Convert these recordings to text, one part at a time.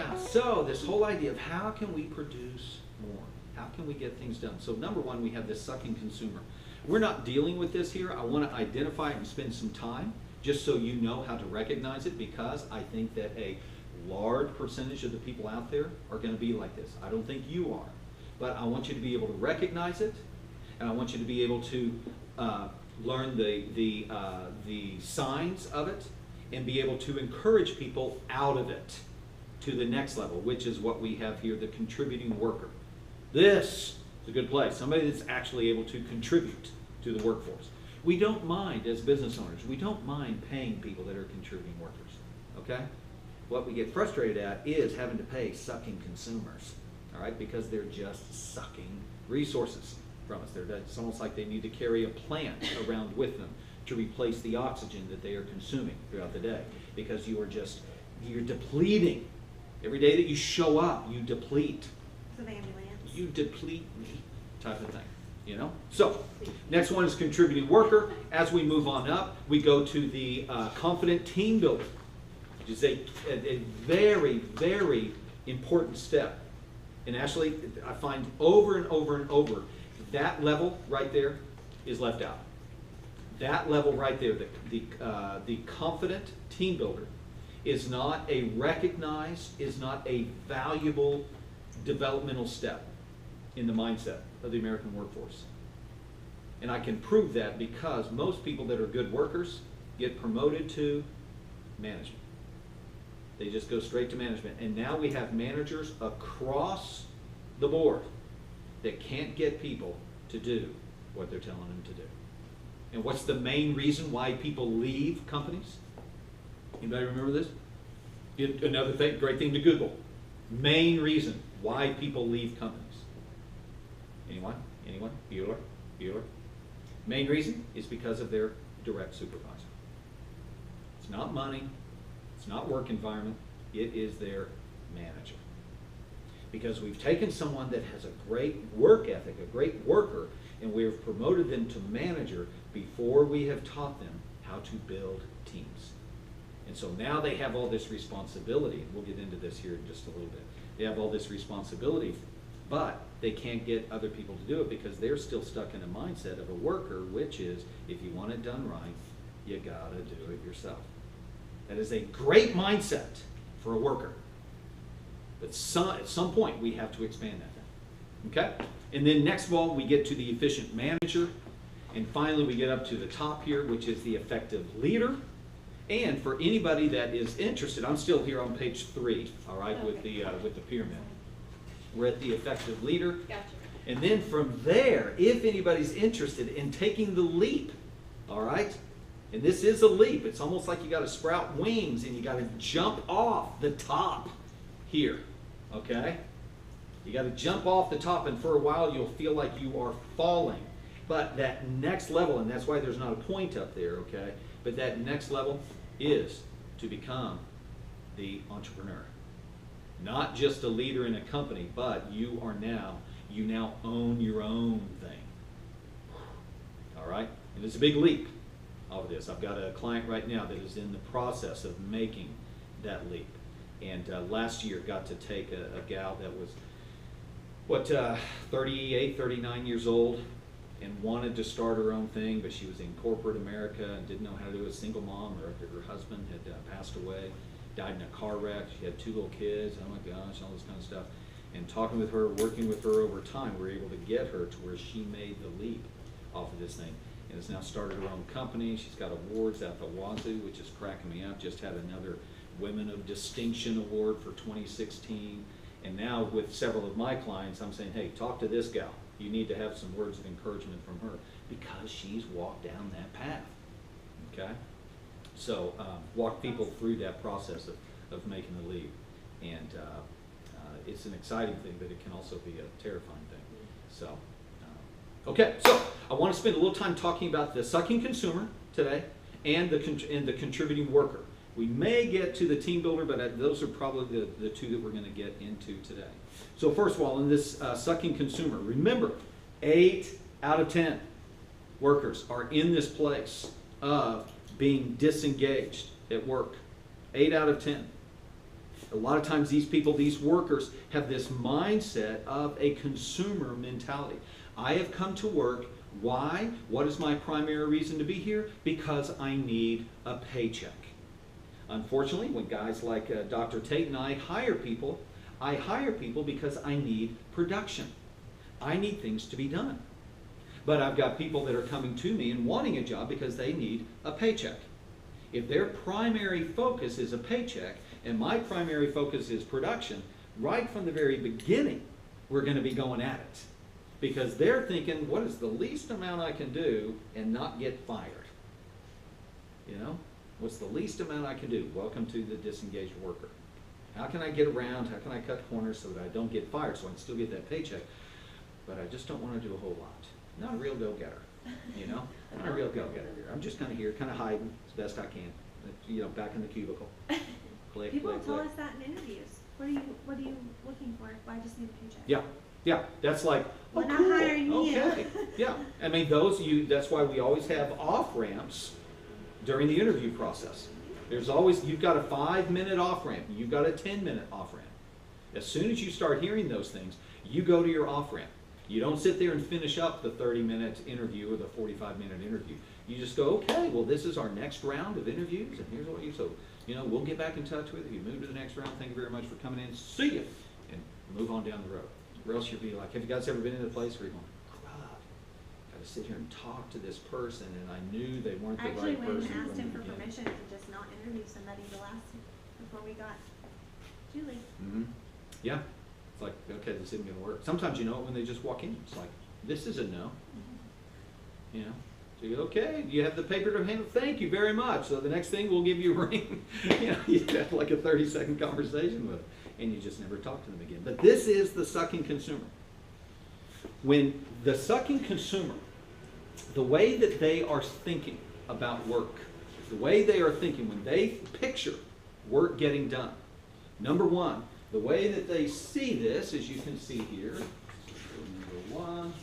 Yeah, so this whole idea of how can we produce more? How can we get things done? So number one, we have this sucking consumer. We're not dealing with this here. I want to identify it and spend some time just so you know how to recognize it, because I think that a large percentage of the people out there are going to be like this. I don't think you are, but I want you to be able to recognize it, and I want you to be able to learn the signs of it and be able to encourage people out of it to the next level, which is what we have here, the contributing worker. This is a good place, somebody that's actually able to contribute to the workforce. We don't mind, as business owners, we don't mind paying people that are contributing workers, okay? What we get frustrated at is having to pay sucking consumers, all right, because they're just sucking resources from us. It's almost like they need to carry a plant around with them to replace the oxygen that they are consuming throughout the day, because you're depleting. Every day that you show up, you deplete. It's an ambulance. You deplete me, type of thing, you know? So, next one is contributing worker. As we move on up, we go to the confident team builder, which is a very, very important step. And actually, I find over and over and over, that level right there is left out. That level right there, the confident team builder, is not a recognized, is not a valuable developmental step in the mindset of the American workforce. And I can prove that because most people that are good workers get promoted to management. They just go straight to management. And now we have managers across the board that can't get people to do what they're telling them to do. And what's the main reason why people leave companies? Anybody remember this? Another thing, great thing to Google. Main reason why people leave companies. Anyone? Anyone? Bueller? Bueller? Main reason is because of their direct supervisor. It's not money. It's not work environment. It is their manager. Because we've taken someone that has a great work ethic, a great worker, and we have promoted them to manager before we have taught them how to build teams. And so now they have all this responsibility, and we'll get into this here in just a little bit. They have all this responsibility, but they can't get other people to do it because they're still stuck in a mindset of a worker, which is, if you want it done right, you gotta do it yourself. That is a great mindset for a worker. But at some point, we have to expand that. Okay? And then next of all, we get to the efficient manager. And finally, we get up to the top here, which is the effective leader. And for anybody that is interested, I'm still here on page 3, all right, Okay. with the pyramid. We're at the effective leader. Gotcha. And then from there, if anybody's interested in taking the leap, all right, and this is a leap. It's almost like you got to sprout wings and you got to jump off the top here, okay? You got to jump off the top, and for a while you'll feel like you are falling. But that next level, and that's why there's not a point up there, okay? But that next level is to become the entrepreneur. Not just a leader in a company, but you now own your own thing. All right? And it's a big leap of this. I've got a client right now that is in the process of making that leap. And last year got to take a gal that was, 38, 39 years old, and wanted to start her own thing, but she was in corporate America and didn't know how to do it. A single mom. Her husband had passed away, died in a car wreck. She had 2 little kids. Oh my gosh, all this kind of stuff. And talking with her, working with her over time, we were able to get her to where she made the leap off of this thing. And has now started her own company. She's got awards out the wazoo, which is cracking me up. Just had another Women of Distinction Award for 2016. And now with several of my clients, I'm saying, hey, talk to this gal. You need to have some words of encouragement from her because she's walked down that path, okay? So walk people through that process of making the leap. And it's an exciting thing, but it can also be a terrifying thing. So, okay, so I want to spend a little time talking about the sucking consumer today and the contributing worker. We may get to the team builder, but those are probably the 2 that we're going to get into today. So first of all, in this sucking consumer, remember, 8 out of 10 workers are in this place of being disengaged at work. 8 out of 10. A lot of times these people, these workers, have this mindset of a consumer mentality. I have come to work. Why? What is my primary reason to be here? Because I need a paycheck. Unfortunately, when guys like Dr. Tate and I hire people because I need production. I need things to be done. But I've got people that are coming to me and wanting a job because they need a paycheck. If their primary focus is a paycheck and my primary focus is production, right from the very beginning, we're going to be going at it. Because they're thinking, what is the least amount I can do and not get fired? You know? What's the least amount I can do? Welcome to the disengaged worker. How can I get around? How can I cut corners so that I don't get fired so I can still get that paycheck? But I just don't want to do a whole lot. Not a real go-getter, you know? Not a real go-getter here. I'm just kind of here, kind of hiding as best I can. You know, back in the cubicle. Click, People click, tell click. us that in interviews. What are you looking for? Well, I just need a paycheck. Yeah, yeah. That's like, oh, We're not cool. hiring you. Okay. Yeah. I mean, that's why we always have off-ramps during the interview process. There's always, you've got a 5-minute off-ramp. You've got a 10-minute off-ramp. As soon as you start hearing those things, you go to your off-ramp. You don't sit there and finish up the 30-minute interview or the 45-minute interview. You just go, okay, well, this is our next round of interviews, and here's what we'll get back in touch with you. Move to the next round. Thank you very much for coming in. See you. And move on down the road. Or else you'll be like, have you guys ever been in a place where you're going, crap, got to sit here and talk to this person, and I knew they weren't the right person. I actually went and asked him for beginning. permission to just not interview somebody before we got Julie. Mm-hmm. Yeah. It's like, okay, this isn't going to work. Sometimes you know it when they just walk in. It's like, this is a no. You know? So you go, okay, you have the paper to handle. Thank you very much. So the next thing, we'll give you a ring. You know, you have like a 30-second conversation with them, and you just never talk to them again. But this is the sucking consumer. When the sucking consumer, the way that they are thinking about work, the way they are thinking when they picture work getting done, number one, the way that they see this, as you can see here, number one,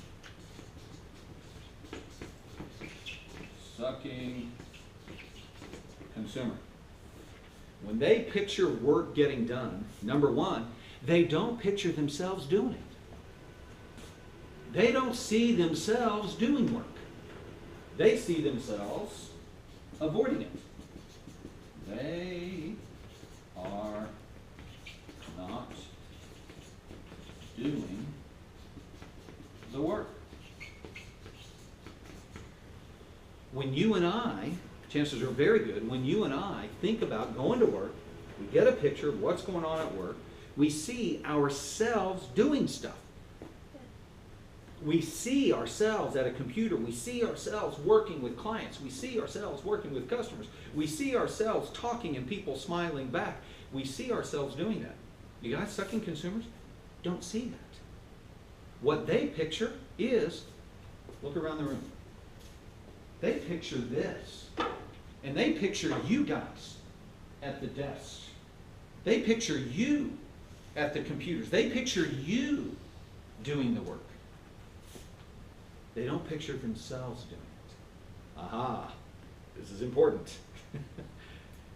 sucking consumer. When they picture work getting done, number one, they don't picture themselves doing it. They don't see themselves doing work. They see themselves avoiding it. They are not doing the work. When you and I, chances are very good, when you and I think about going to work, we get a picture of what's going on at work, we see ourselves doing stuff. We see ourselves at a computer. We see ourselves working with clients. We see ourselves working with customers. We see ourselves talking and people smiling back. We see ourselves doing that. You guys, sucking consumers don't see that. What they picture is, look around the room. They picture this. And they picture you guys at the desk. They picture you at the computers. They picture you doing the work. They don't picture themselves doing it. Aha, this is important.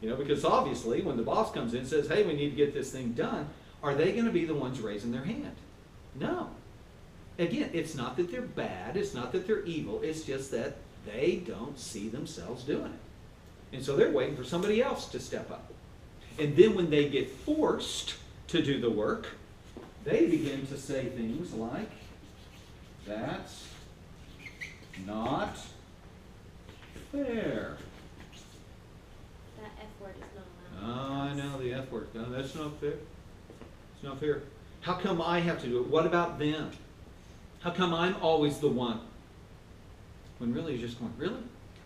You know, because obviously when the boss comes in and says, hey, we need to get this thing done, are they going to be the ones raising their hand? No. Again, it's not that they're bad, it's not that they're evil, it's just that they don't see themselves doing it. And so they're waiting for somebody else to step up. And then when they get forced to do the work, they begin to say things like, that's not fair. That F word is not Oh, allowed. I know the F word. No, that's not fair. It's not fair. How come I have to do it? What about them? How come I'm always the one? When really you're just going, really?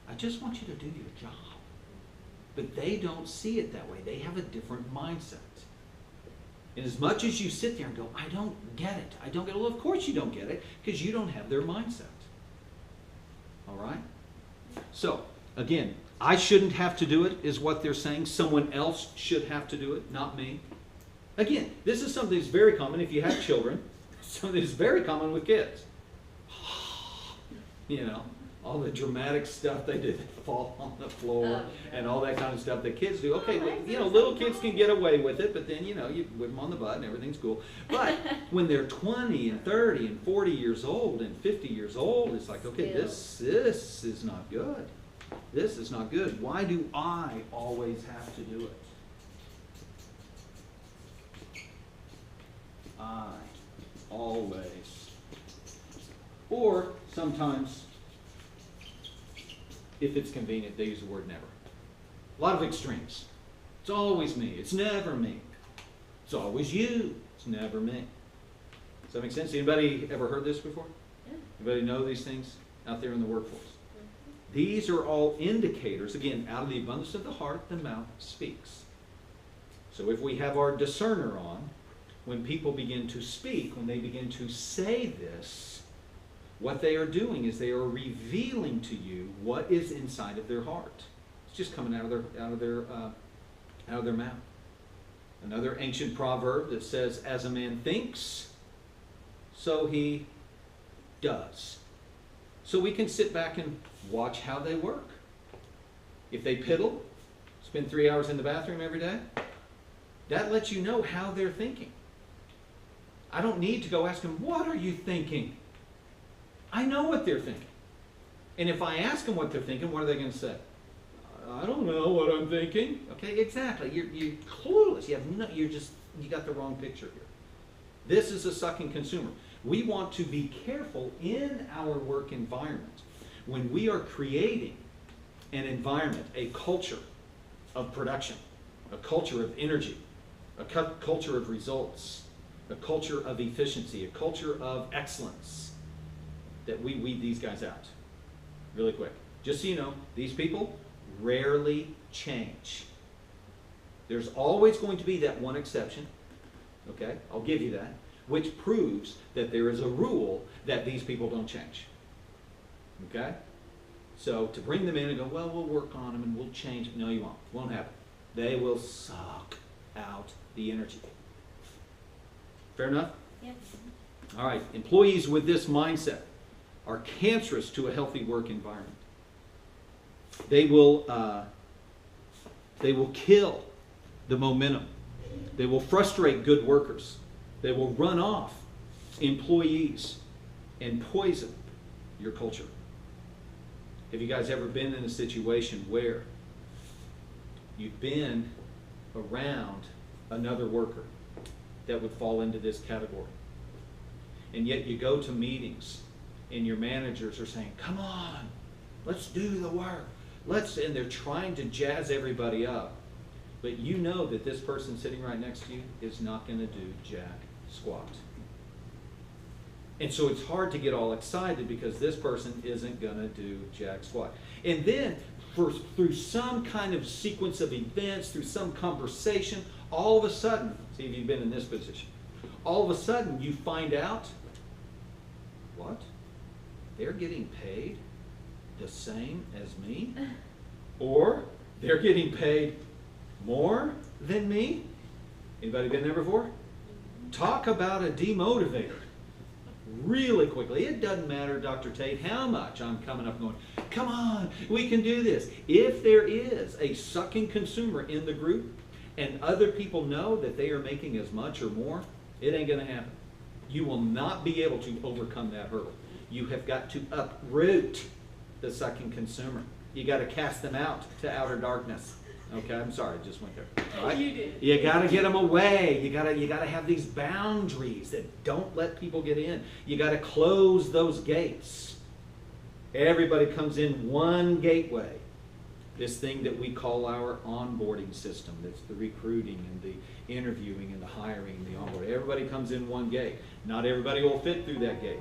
I just want you to do your job. But they don't see it that way. They have a different mindset. And as much as you sit there and go, I don't get it. I don't get it. Well, of course you don't get it, because you don't have their mindset. All right? So, again, I shouldn't have to do it, is what they're saying. Someone else should have to do it, not me. Again, this is something that's very common if you have children. Something that's very common with kids. You know, all the dramatic stuff they do, they fall on the floor and all that kind of stuff that kids do. Okay, but, you know, little kids can get away with it, but then, you know, you whip them on the butt and everything's cool. But when they're 20 and 30 and 40 years old and 50 years old, it's like, okay, this is not good. This is not good. Why do I always have to do it? I always. Or sometimes, if it's convenient, they use the word never. A lot of extremes. It's always me. It's never me. It's always you. It's never me. Does that make sense? Anybody ever heard this before? Yeah. Anybody know these things out there in the workforce? These are all indicators. Again, out of the abundance of the heart, the mouth speaks. So if we have our discerner on, when people begin to speak, when they begin to say this, what they are doing is they are revealing to you what is inside of their heart. It's just coming out of their mouth. Another ancient proverb that says, "As a man thinks, so he does." So we can sit back and watch how they work. If they piddle, spend 3 hours in the bathroom every day, that lets you know how they're thinking. I don't need to go ask them, "What are you thinking?" I know what they're thinking. And if I ask them what they're thinking, what are they going to say? "I don't know what I'm thinking." Okay, exactly. You're clueless. You got the wrong picture here. This is a sucking consumer. We want to be careful in our work environment when we are creating an environment, a culture of production, a culture of energy, a culture of results, a culture of efficiency, a culture of excellence, that we weed these guys out really quick. Just so you know, these people rarely change. There's always going to be that one exception, okay? I'll give you that, which proves that there is a rule that these people don't change, okay? So to bring them in and go, "Well, we'll work on them and we'll change them." No, you won't. Won't happen. They will suck out the energy. Fair enough? Yep. All right. Employees with this mindset are cancerous to a healthy work environment. They will kill the momentum. They will frustrate good workers. They will run off employees and poison your culture. Have you guys ever been in a situation where you've been around another worker that would fall into this category, and yet you go to meetings and your managers are saying, "Come on, let's do the work. And they're trying to jazz everybody up. But you know that this person sitting right next to you is not going to do jack squat. And so it's hard to get all excited because this person isn't going to do jack squat. And then through some kind of sequence of events, through some conversation, all of a sudden, see if you've been in this position, all of a sudden you find out, what? They're getting paid the same as me? Or they're getting paid more than me? Anybody been there before? Talk about a demotivator. Really quickly. It doesn't matter, Dr. Tate, how much I'm coming up going, "Come on, we can do this." If there is a sucking consumer in the group and other people know that they are making as much or more, it ain't going to happen. You will not be able to overcome that hurdle. You have got to uproot the sucking consumer. You got to cast them out to outer darkness. Okay, I'm sorry, I just went there. All right? You did. You got to get them away. You got to have these boundaries that don't let people get in. You got to close those gates. Everybody comes in one gateway. This thing that we call our onboarding system. That's the recruiting and the interviewing and the hiring and the onboarding. Everybody comes in one gate. Not everybody will fit through that gate.